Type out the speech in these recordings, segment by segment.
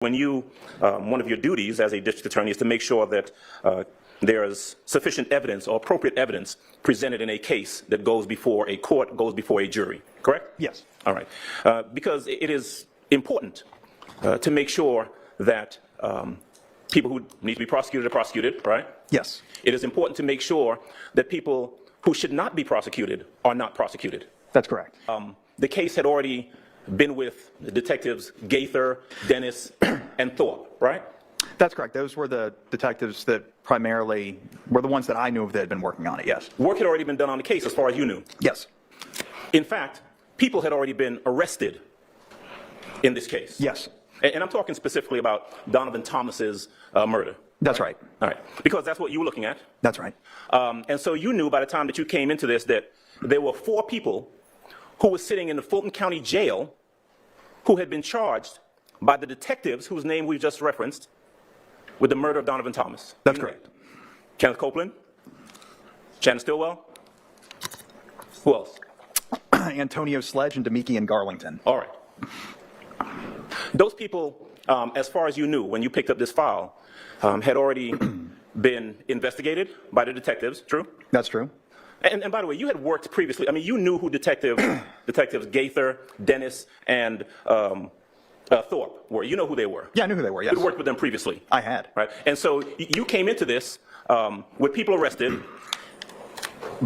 When you, one of your duties as a district attorney is to make sure that there is sufficient evidence or appropriate evidence presented in a case that goes before a court, goes before a jury, correct? Yes. All right. Because it is important to make sure that people who need to be prosecuted are prosecuted, right? Yes. It is important to make sure that people who should not be prosecuted are not prosecuted. That's correct. The case had already been with the detectives Gaither, Dennis, and Thorpe, right? That's correct. Those were the detectives that primarily were the ones that I knew of that had been working on it, yes. Work had already been done on the case as far as you knew. Yes. In fact, people had already been arrested in this case. Yes. And I'm talking specifically about Donovan Thomas's murder. That's right. All right. Because that's what you were looking at. That's right. And so you knew by the time that you came into this that there were 4 people who were sitting in the Fulton County Jail who had been charged by the detectives whose name we just referenced with the murder of Donovan Thomas. That's correct. Kenneth Copeland, Shannon Stillwell, who else? Antonio Sledge and Demise and Garlington. All right. Those people, as far as you knew when you picked up this file, had already been investigated by the detectives, true? That's true. And by the way, you had worked previously. I mean, you knew who detectives Gaither, Dennis, and Thorpe were. You know who they were. Yeah, I knew who they were, yes. You worked with them previously. I had. Right? And so you came into this with people arrested,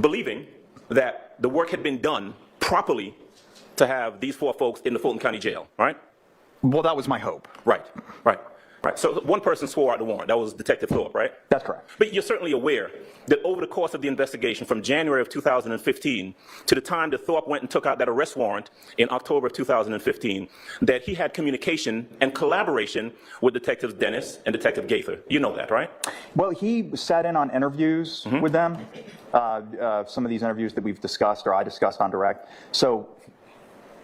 believing that the work had been done properly to have these 4 folks in the Fulton County Jail, right? Well, that was my hope. Right, right. Right. So one person swore out the warrant. That was Detective Thorpe, right? That's correct. But you're certainly aware that over the course of the investigation from January of 2015 to the time that Thorpe went and took out that arrest warrant in October of 2015, that he had communication and collaboration with Detectives Dennis and Detective Gaither. You know that, right? Well, he sat in on interviews with them, some of these interviews that we've discussed or I discussed on direct. So,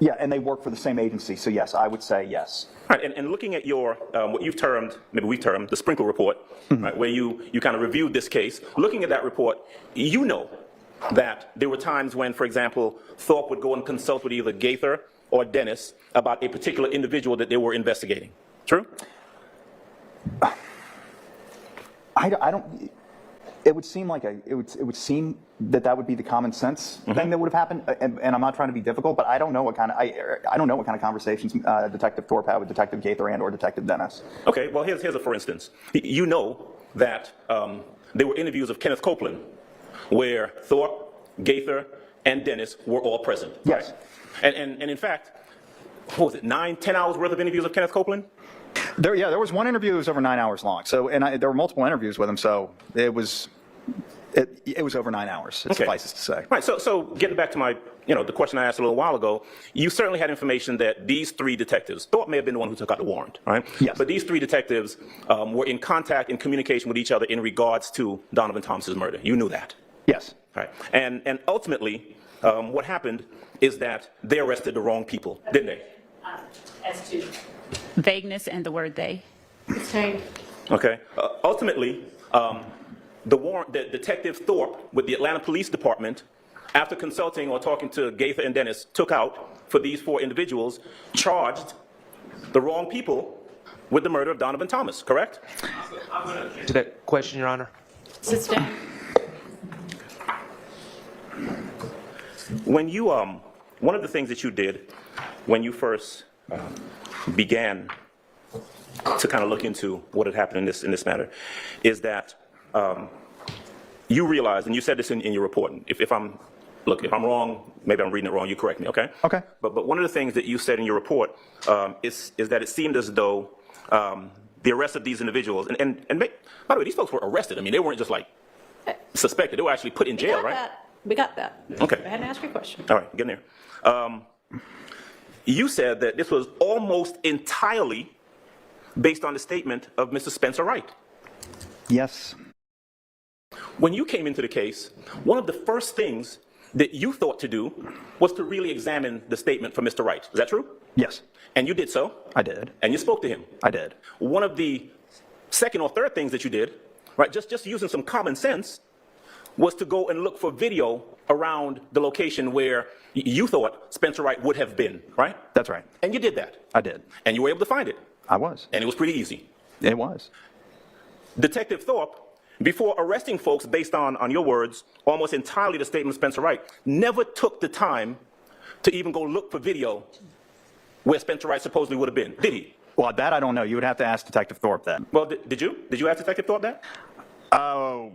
yeah, and they work for the same agency. So, yes, I would say yes. Right, and looking at your, what you've termed, maybe we termed, the Sprinkle report, right, where you kind of reviewed this case, looking at that report, you know that there were times when, for example, Thorpe would go and consult with either Gaither or Dennis about a particular individual that they were investigating. True? I don't. It would seem like it would seem that would be the common sense thing that would have happened. And I'm not trying to be difficult, but I don't know what kind of I don't know what kind of conversations Detective Thorpe had with Detective Gaither and or Detective Dennis. Okay. Well, here's a for instance. You know that there were interviews of Kenneth Copeland where Thorpe, Gaither, and Dennis were all present. Yes. Right? And in fact, what was it, 9-10 hours worth of interviews of Kenneth Copeland? There was one interview that was over 9 hours long. So, and there were multiple interviews with him. So it was over 9 hours. It suffices to say. Right. So getting back to my, the question I asked a little while ago, you certainly had information that these 3 detectives, Thorpe may have been the one who took out the warrant, right? Yes. But these 3 detectives were in contact, in communication with each other in regards to Donovan Thomas's murder. You knew that. Yes. Right. And ultimately, what happened is that they arrested the wrong people, didn't they? As to vagueness and the word they. Okay. Ultimately, the Detective Thorpe with the Atlanta Police Department, after consulting or talking to Gaither and Dennis, took out for these 4 individuals, charged the wrong people with the murder of Donovan Thomas, correct? To that question, Your Honor. Sustain. When you, one of the things that you did when you first began to kind of look into what had happened in this matter is that you realized, and you said this in your report, if I'm wrong, maybe I'm reading it wrong, you correct me, okay? Okay. But one of the things that you said in your report is that it seemed as though the arrest of these individuals, and by the way, these folks were arrested. I mean, they weren't just like suspected. They were actually put in jail, right? We got that. Okay. Go ahead and ask your question. All right, get in there. You said that this was almost entirely based on the statement of Mr. Spencer Wright. Yes. When you came into the case, one of the first things that you thought to do was to really examine the statement from Mr. Wright. Is that true? Yes. And you did so? I did. And you spoke to him? I did. One of the second or third things that you did, right, just using some common sense, was to go and look for video around the location where you thought Spencer Wright would have been, right? That's right. And you did that. I did. And you were able to find it. I was. And it was pretty easy. It was. Detective Thorpe, before arresting folks based on your words, almost entirely the statement of Spencer Wright, never took the time to even go look for video where Spencer Wright supposedly would have been, did he? Well, that I don't know. You would have to ask Detective Thorpe that. Well, did you? Did you ask Detective Thorpe that? Oh.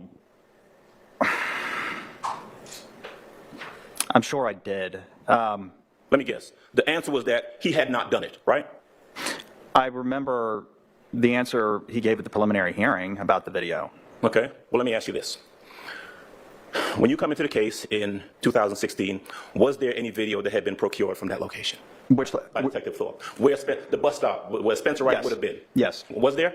I'm sure I did. Let me guess. The answer was that he had not done it, right? I remember the answer he gave at the preliminary hearing about the video. Okay. Well, let me ask you this. When you come into the case in 2016, was there any video that had been procured from that location Which by Detective Thorpe? Where the bus stop, where Spencer Wright Yes. would have been? Yes. Was there?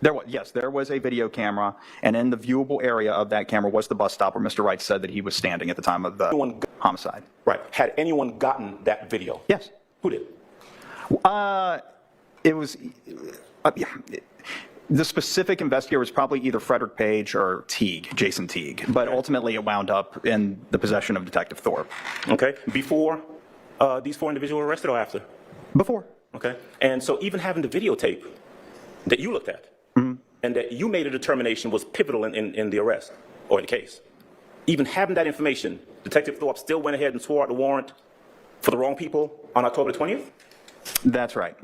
There was a video camera, and in the viewable area of that camera was the bus stop where Mr. Wright said that he was standing at the time of the homicide. Right. Had anyone gotten that video? Yes. Who did? It was the specific investigator was probably either Frederick Page or Jason Teague, but ultimately it wound up in the possession of Detective Thorpe. Okay. Before these 4 individuals were arrested or after? Before. Okay. And so even having the videotape that you looked at and that you made a determination was pivotal in the arrest or in the case, even having that information, Detective Thorpe still went ahead and swore out the warrant for the wrong people on October the 20th? That's right.